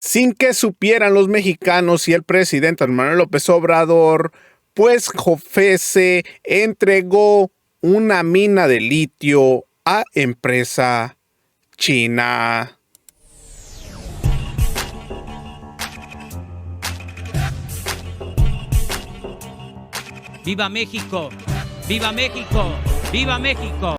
sin que supieran los mexicanos y el presidente Andrés Manuel López Obrador, pues COFECE entregó una mina de litio a empresa china. ¡Viva México! ¡Viva México! ¡Viva México!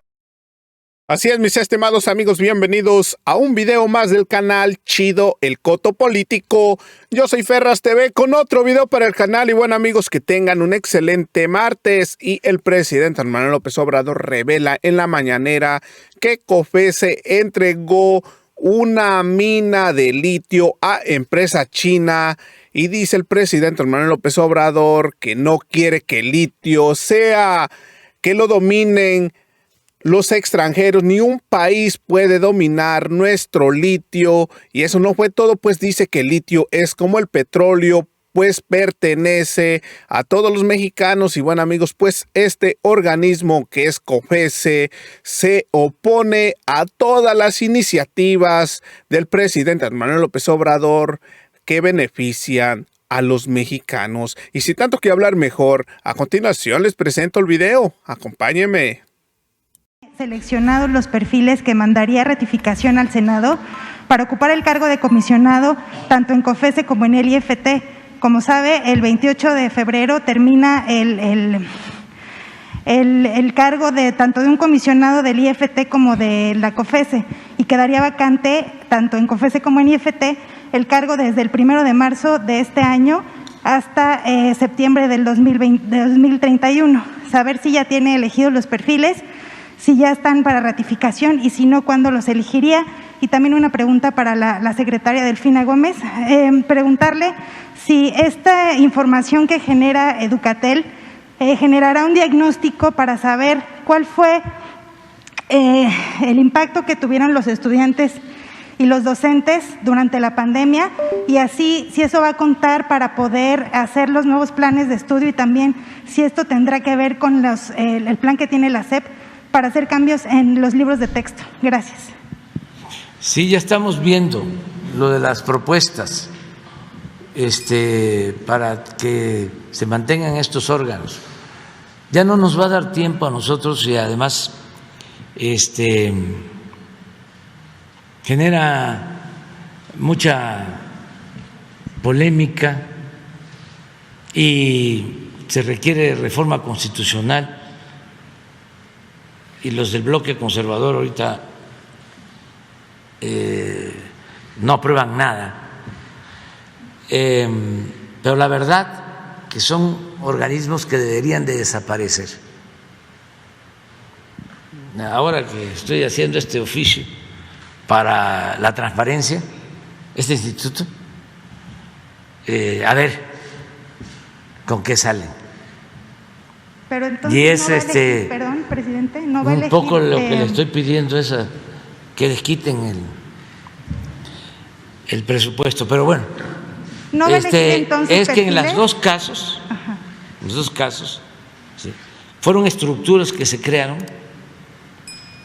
Así es, mis estimados amigos, bienvenidos a un video más del canal Chido el Coto Político. Yo soy Ferras TV con otro video para el canal y bueno amigos, que tengan un excelente martes. Y el presidente Andrés Manuel López Obrador revela en la mañanera que COFECE entregó una mina de litio a empresa china. Y dice el presidente Andrés Manuel López Obrador que no quiere que el litio sea, que lo dominen los extranjeros, ni un país puede dominar nuestro litio. Y eso no fue todo, pues dice que el litio es como el petróleo, pues pertenece a todos los mexicanos. Y bueno amigos, pues este organismo que es COFECE se opone a todas las iniciativas del presidente Manuel López Obrador que benefician a los mexicanos. Y sin tanto que hablar mejor, a continuación les presento el video. Acompáñenme. Seleccionados los perfiles que mandaría ratificación al Senado para ocupar el cargo de comisionado tanto en COFECE como en el IFT. Como sabe, el 28 de febrero termina el cargo de tanto de un comisionado del IFT como de la COFECE y quedaría vacante tanto en COFECE como en IFT el cargo desde el 1 de marzo de este año hasta septiembre del 2031. Saber si ya tiene elegidos los perfiles, si ya están para ratificación y si no, ¿cuándo los elegiría? Y también una pregunta para la secretaria Delfina Gómez, preguntarle si esta información que genera Educatel generará un diagnóstico para saber cuál fue el impacto que tuvieron los estudiantes y los docentes durante la pandemia, y así si eso va a contar para poder hacer los nuevos planes de estudio y también si esto tendrá que ver con el plan que tiene la SEP para hacer cambios en los libros de texto. Gracias. Sí, ya estamos viendo lo de las propuestas para que se mantengan estos órganos. Ya no nos va a dar tiempo a nosotros y además genera mucha polémica y se requiere reforma constitucional. Y los del bloque conservador ahorita no aprueban nada. Pero la verdad que son organismos que deberían de desaparecer. Ahora que estoy haciendo este oficio para la transparencia, este instituto, a ver con qué salen. Pero entonces y es no va a elegir, perdón, presidente, no va a elegir, un poco lo que le estoy pidiendo es que les quiten el presupuesto, pero bueno, no va a elegir, entonces, es que en perfiles. los dos casos, sí, fueron estructuras que se crearon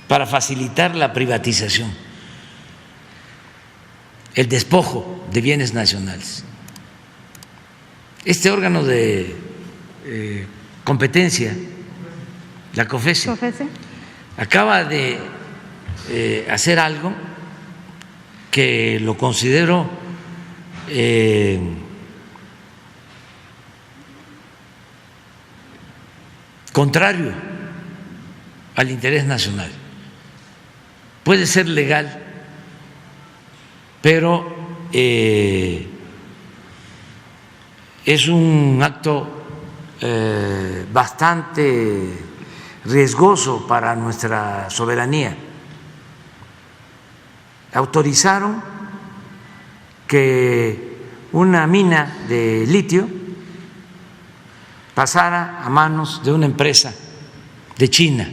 para facilitar la privatización, el despojo de bienes nacionales. Este órgano de competencia, la COFECE, acaba de hacer algo que lo considero contrario al interés nacional. Puede ser legal, pero es un acto bastante riesgoso para nuestra soberanía. Autorizaron que una mina de litio pasara a manos de una empresa de China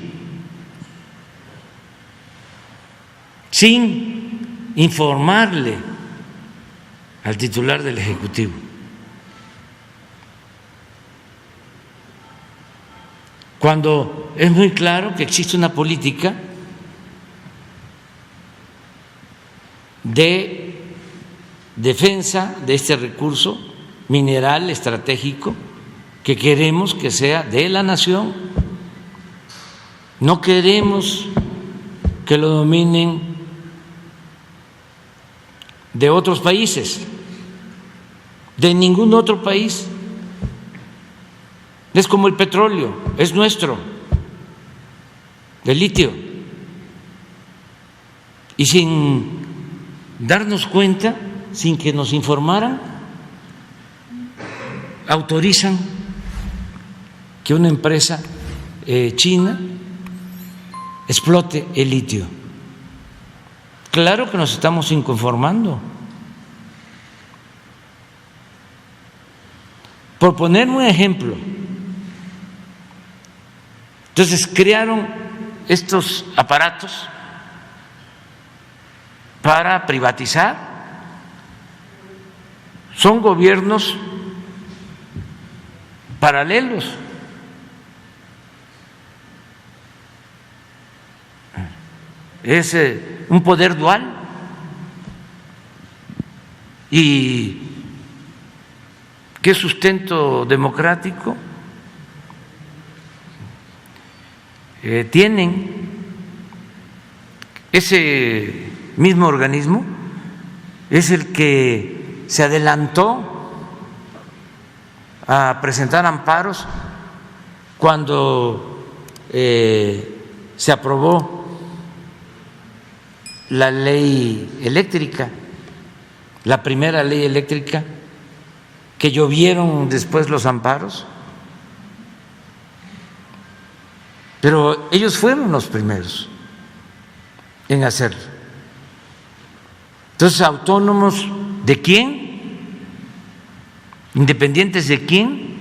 sin informarle al titular del Ejecutivo. Cuando es muy claro que existe una política de defensa de este recurso mineral estratégico que queremos que sea de la nación. No queremos que lo dominen de otros países, de ningún otro país. Es como el petróleo, es nuestro, el litio. Y sin darnos cuenta, sin que nos informaran, autorizan que una empresa china explote el litio. Claro que nos estamos inconformando. Por poner un ejemplo, entonces crearon estos aparatos para privatizar. Son gobiernos paralelos. Es un poder dual. ¿Y qué sustento democrático tienen? Ese mismo organismo es el que se adelantó a presentar amparos cuando se aprobó la ley eléctrica, la primera ley eléctrica, que llovieron después los amparos, pero ellos fueron los primeros en hacerlo. Entonces, ¿autónomos de quién? ¿Independientes de quién?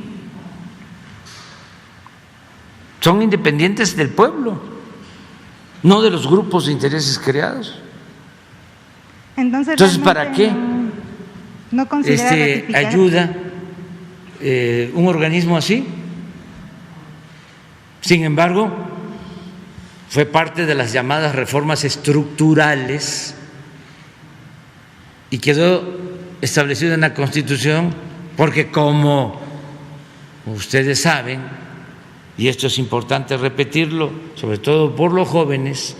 Son independientes del pueblo, no de los grupos de intereses creados. Entonces, ¿para qué no considera ayuda un organismo así? Sin embargo, fue parte de las llamadas reformas estructurales y quedó establecido en la Constitución porque, como ustedes saben, y esto es importante repetirlo, sobre todo por los jóvenes,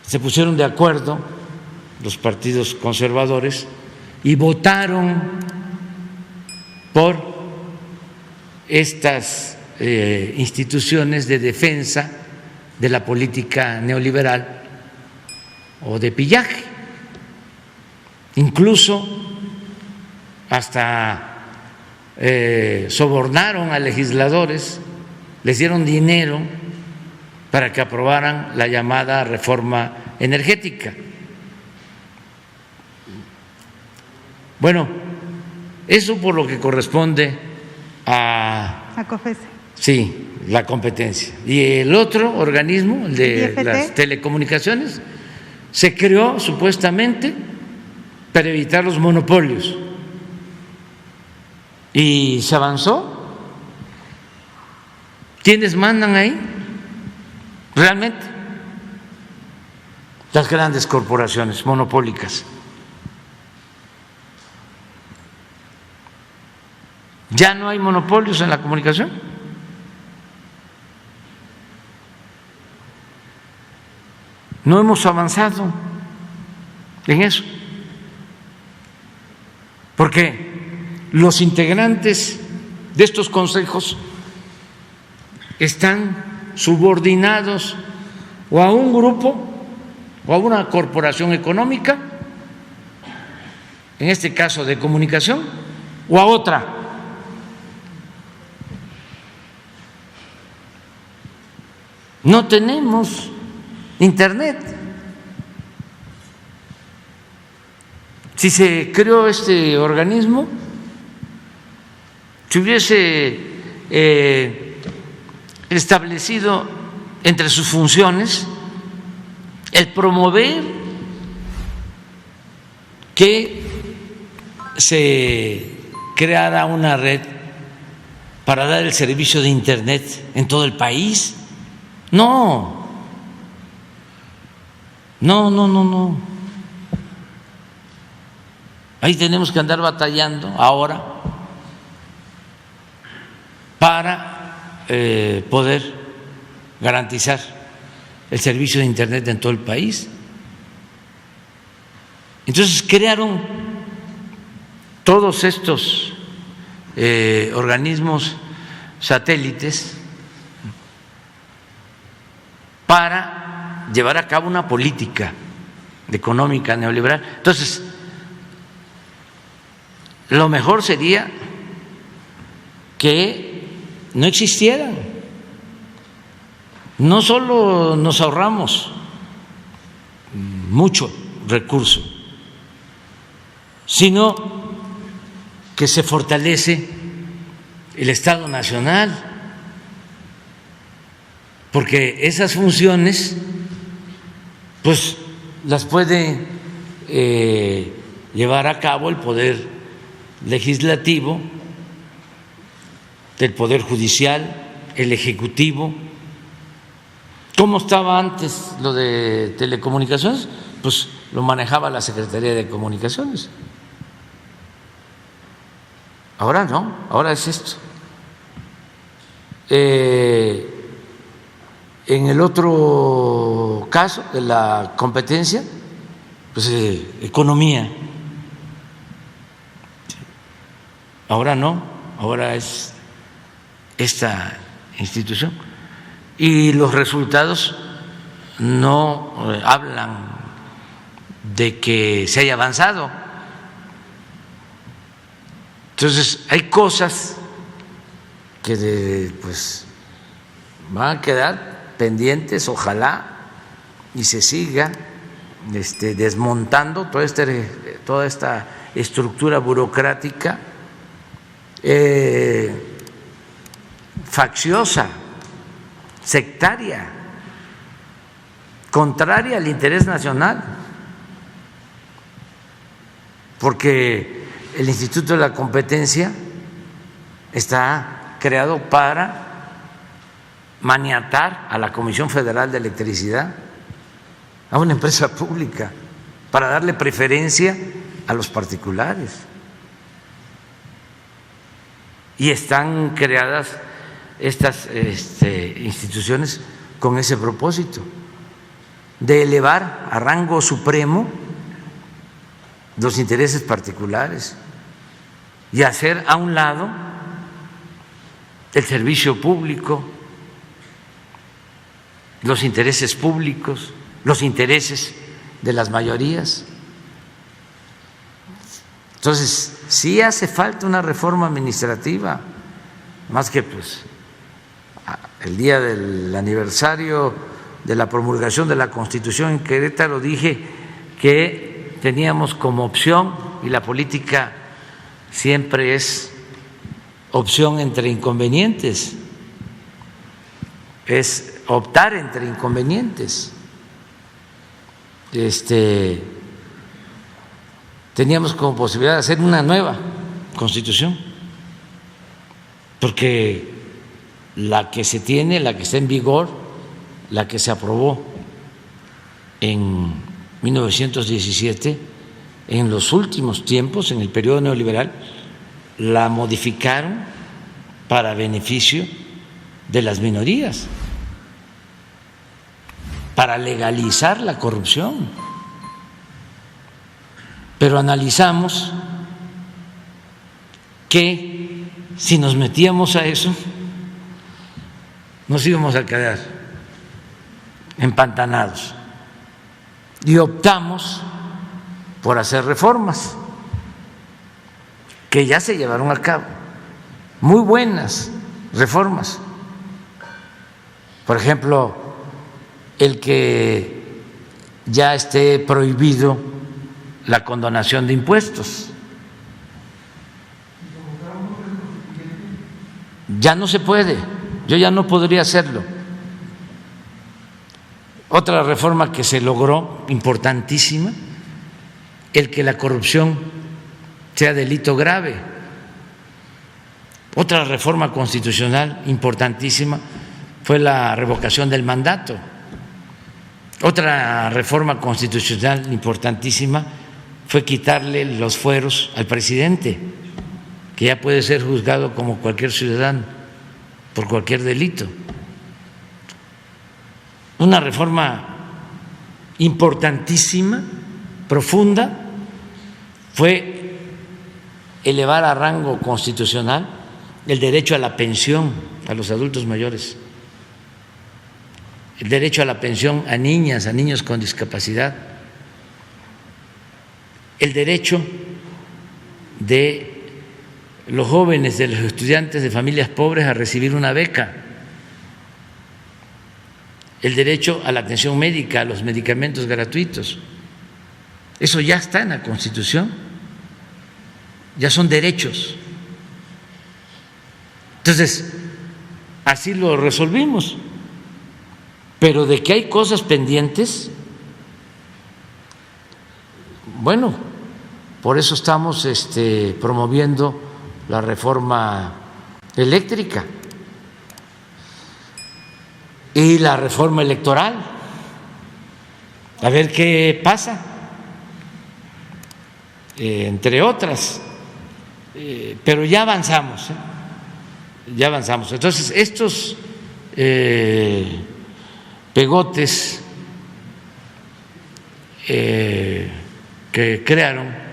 se pusieron de acuerdo los partidos conservadores y votaron por estas instituciones de defensa de la política neoliberal o de pillaje. Incluso hasta sobornaron a legisladores, les dieron dinero para que aprobaran la llamada reforma energética. Bueno, eso por lo que corresponde a COFESE. Sí, la competencia. Y el otro organismo, el de las telecomunicaciones, se creó supuestamente para evitar los monopolios. Y se avanzó. ¿Quiénes mandan ahí? Realmente las grandes corporaciones monopólicas. ¿Ya no hay monopolios en la comunicación? No hemos avanzado en eso, porque los integrantes de estos consejos están subordinados o a un grupo o a una corporación económica, en este caso de comunicación, o a otra. No tenemos internet. Si se creó este organismo, se hubiese establecido entre sus funciones el promover que se creara una red para dar el servicio de internet en todo el país. No. Ahí tenemos que andar batallando ahora para poder garantizar el servicio de Internet en todo el país. Entonces crearon todos estos organismos satélites para llevar a cabo una política económica neoliberal. Entonces, lo mejor sería que no existieran. No solo nos ahorramos mucho recurso, sino que se fortalece el Estado Nacional, porque esas funciones pues las puede llevar a cabo el Poder Legislativo, el Poder Judicial, el Ejecutivo. ¿Cómo estaba antes lo de telecomunicaciones? Pues lo manejaba la Secretaría de Comunicaciones. Ahora no, ahora es esto. En el otro caso de la competencia, pues economía. Ahora no, ahora es esta institución. Y los resultados no hablan de que se haya avanzado. Entonces hay cosas que pues van a quedar pendientes, ojalá y se siga desmontando toda esta estructura burocrática facciosa, sectaria, contraria al interés nacional, porque el Instituto de la Competencia está creado para maniatar a la Comisión Federal de Electricidad, a una empresa pública, para darle preferencia a los particulares. Y están creadas estas instituciones con ese propósito, de elevar a rango supremo los intereses particulares y hacer a un lado el servicio público, los intereses públicos, los intereses de las mayorías. Entonces, sí hace falta una reforma administrativa, más que pues el día del aniversario de la promulgación de la Constitución en Querétaro dije que teníamos como opción, y la política siempre es opción entre inconvenientes, es optar entre inconvenientes. Teníamos como posibilidad de hacer una nueva Constitución, porque la que se tiene, la que está en vigor, la que se aprobó en 1917, en los últimos tiempos, en el periodo neoliberal, la modificaron para beneficio de las minorías, para legalizar la corrupción. Pero analizamos que si nos metíamos a eso, nos íbamos a quedar empantanados, y optamos por hacer reformas que ya se llevaron a cabo, muy buenas reformas. Por ejemplo, el que ya esté prohibido la condonación de impuestos. Ya no se puede, yo ya no podría hacerlo. Otra reforma que se logró, importantísima, el que la corrupción sea delito grave. Otra reforma constitucional importantísima fue la revocación del mandato. Otra reforma constitucional importantísima fue quitarle los fueros al presidente, que ya puede ser juzgado como cualquier ciudadano por cualquier delito. Una reforma importantísima, profunda, fue elevar a rango constitucional el derecho a la pensión a los adultos mayores, el derecho a la pensión a niñas, a niños con discapacidad, el derecho de los jóvenes, de los estudiantes de familias pobres a recibir una beca, el derecho a la atención médica, a los medicamentos gratuitos. Eso ya está en la Constitución, ya son derechos. Entonces, así lo resolvimos. Pero de que hay cosas pendientes, bueno, por eso estamos promoviendo la reforma eléctrica y la reforma electoral. A ver qué pasa, entre otras. Pero ya avanzamos, ya avanzamos. Entonces, estos pegotes que crearon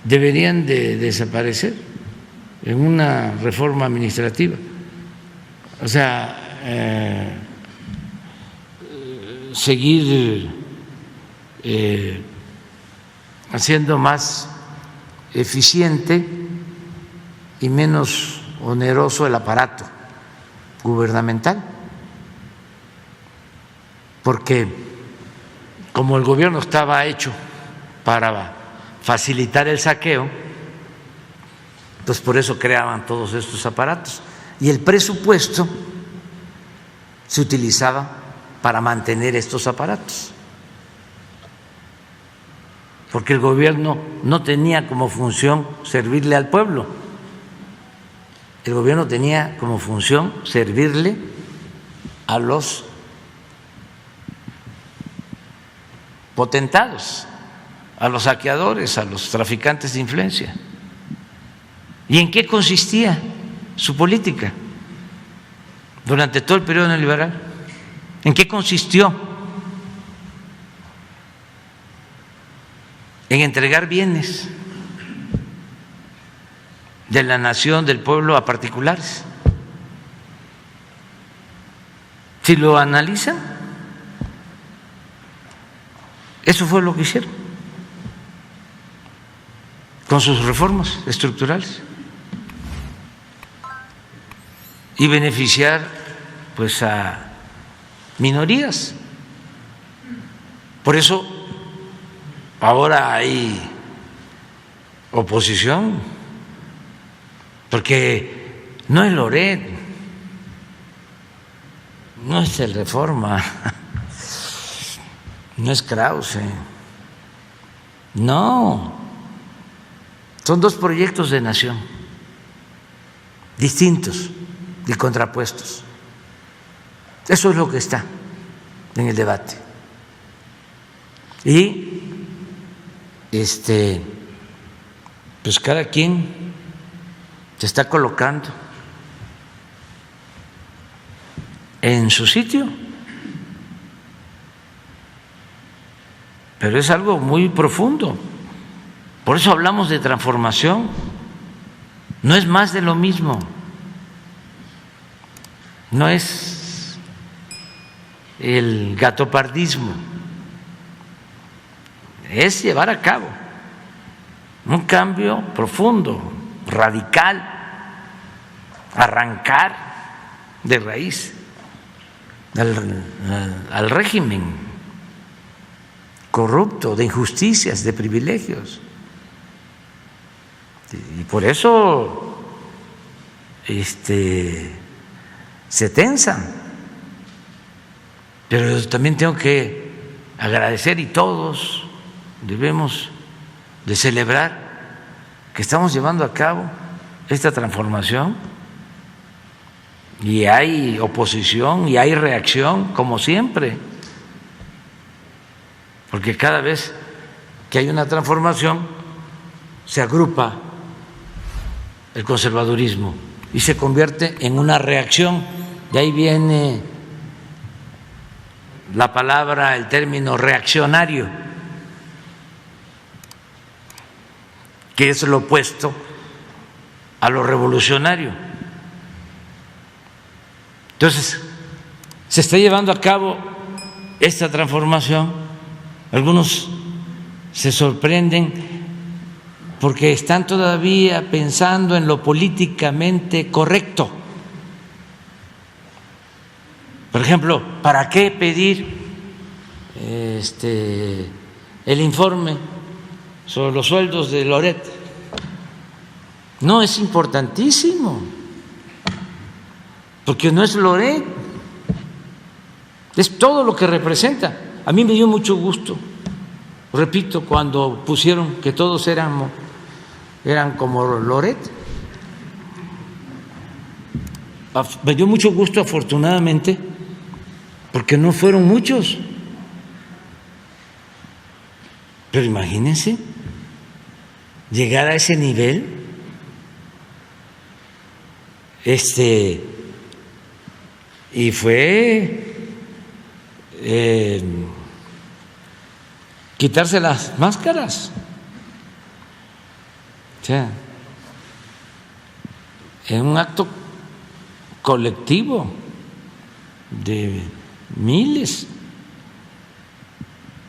deberían de desaparecer en una reforma administrativa. O sea, seguir haciendo más eficiente y menos oneroso el aparato gubernamental, porque como el gobierno estaba hecho para facilitar el saqueo, pues por eso creaban todos estos aparatos, y el presupuesto se utilizaba para mantener estos aparatos, porque el gobierno no tenía como función servirle al pueblo, el gobierno tenía como función servirle a los potentados, a los saqueadores, a los traficantes de influencia. ¿Y en qué consistía su política durante todo el periodo neoliberal? ¿En qué consistió? En entregar bienes de la nación, del pueblo, a particulares. Si lo analizan, eso fue lo que hicieron con sus reformas estructurales, y beneficiar pues a minorías. Por eso ahora hay oposición, porque no es Loret, no es el Reforma, no es Krause, no, son dos proyectos de nación distintos y contrapuestos. Eso es lo que está en el debate. Y pues cada quien se está colocando en su sitio, pero es algo muy profundo. Por eso hablamos de transformación, no es más de lo mismo, no es el gatopardismo, es llevar a cabo un cambio profundo, radical, arrancar de raíz al régimen corrupto de injusticias, de privilegios. Y por eso se tensan. Pero también tengo que agradecer, y todos debemos de celebrar que estamos llevando a cabo esta transformación, y hay oposición y hay reacción, como siempre, porque cada vez que hay una transformación, se agrupa el conservadurismo y se convierte en una reacción. De ahí viene la palabra, el término reaccionario, que es lo opuesto a lo revolucionario. Entonces, se está llevando a cabo esta transformación. Algunos se sorprenden porque están todavía pensando en lo políticamente correcto. Por ejemplo, ¿para qué pedir el informe sobre los sueldos de Loret? No, es importantísimo, porque no es Loret, es todo lo que representa. A mí me dio mucho gusto, repito, cuando pusieron que todos eran como Loret. Me dio mucho gusto, afortunadamente, porque no fueron muchos. Pero imagínense llegar a ese nivel, y fue quitarse las máscaras. O sea, en un acto colectivo de miles,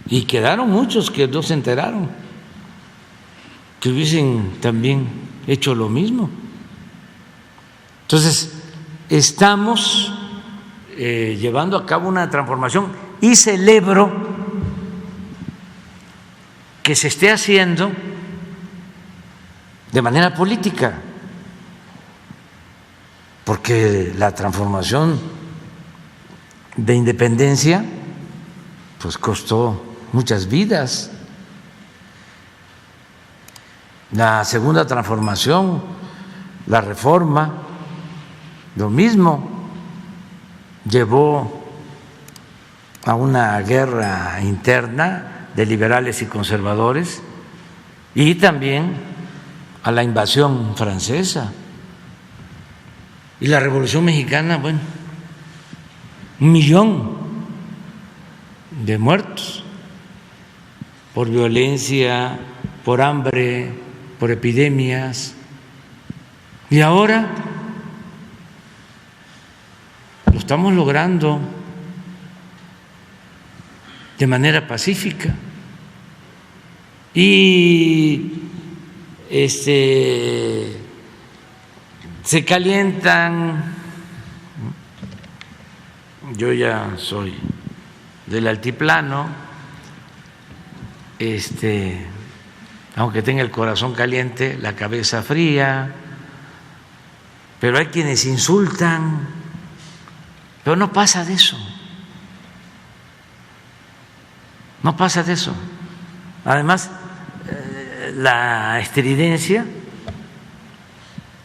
y quedaron muchos que no se enteraron, que hubiesen también hecho lo mismo. Entonces, estamos llevando a cabo una transformación y celebro que se esté haciendo de manera política, porque la transformación de independencia pues costó muchas vidas. La segunda transformación, la reforma, lo mismo, llevó a una guerra interna de liberales y conservadores, y también a la invasión francesa. Y la Revolución Mexicana, bueno, 1 millón de muertos por violencia, por hambre, por epidemias. Y ahora lo estamos logrando de manera pacífica. Y se calientan. Yo ya soy del altiplano, aunque tenga el corazón caliente, la cabeza fría, pero hay quienes insultan, pero no pasa de eso, no pasa de eso. Además, la estridencia,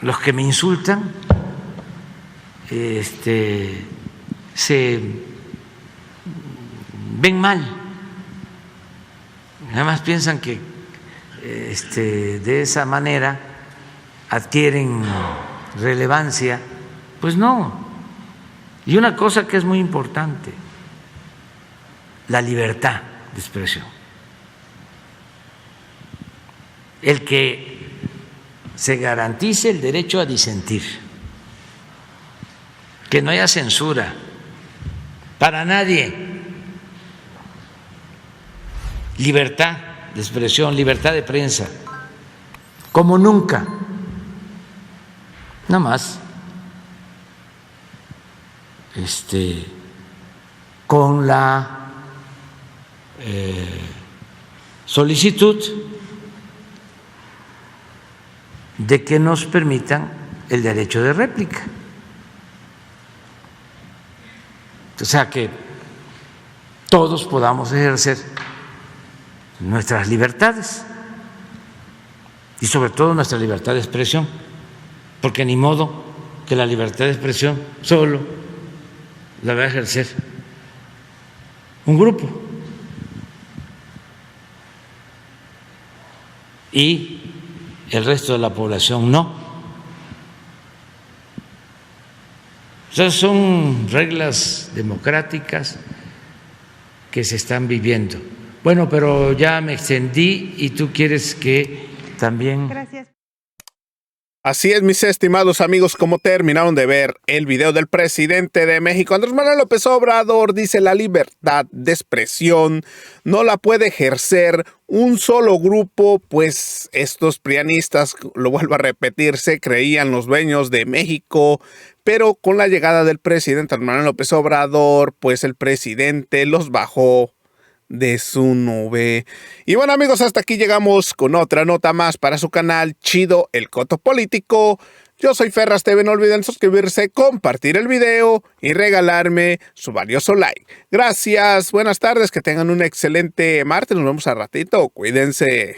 los que me insultan, se ven mal, además piensan que de esa manera adquieren relevancia. Pues no. Y una cosa que es muy importante, la libertad de expresión, el que se garantice el derecho a disentir, que no haya censura para nadie, libertad de expresión, libertad de prensa, como nunca. Nada más con la solicitud de que nos permitan el derecho de réplica. O sea, que todos podamos ejercer nuestras libertades y sobre todo nuestra libertad de expresión, porque ni modo que la libertad de expresión solo la va a ejercer un grupo. y el resto de la población no. Esas son reglas democráticas que se están viviendo. Bueno, pero ya me extendí y tú quieres que también... Gracias. Así es, mis estimados amigos, como terminaron de ver el video del presidente de México, Andrés Manuel López Obrador, dice: la libertad de expresión no la puede ejercer un solo grupo, pues estos prianistas, lo vuelvo a repetir, se creían los dueños de México, pero con la llegada del presidente Andrés Manuel López Obrador, pues el presidente los bajó de su nube. Y bueno, amigos, hasta aquí llegamos con otra nota más para su canal Chido el Coto Político. Yo soy Ferras TV, no olviden suscribirse, compartir el video y regalarme su valioso like. Gracias, buenas tardes, que tengan un excelente martes, nos vemos al ratito, cuídense.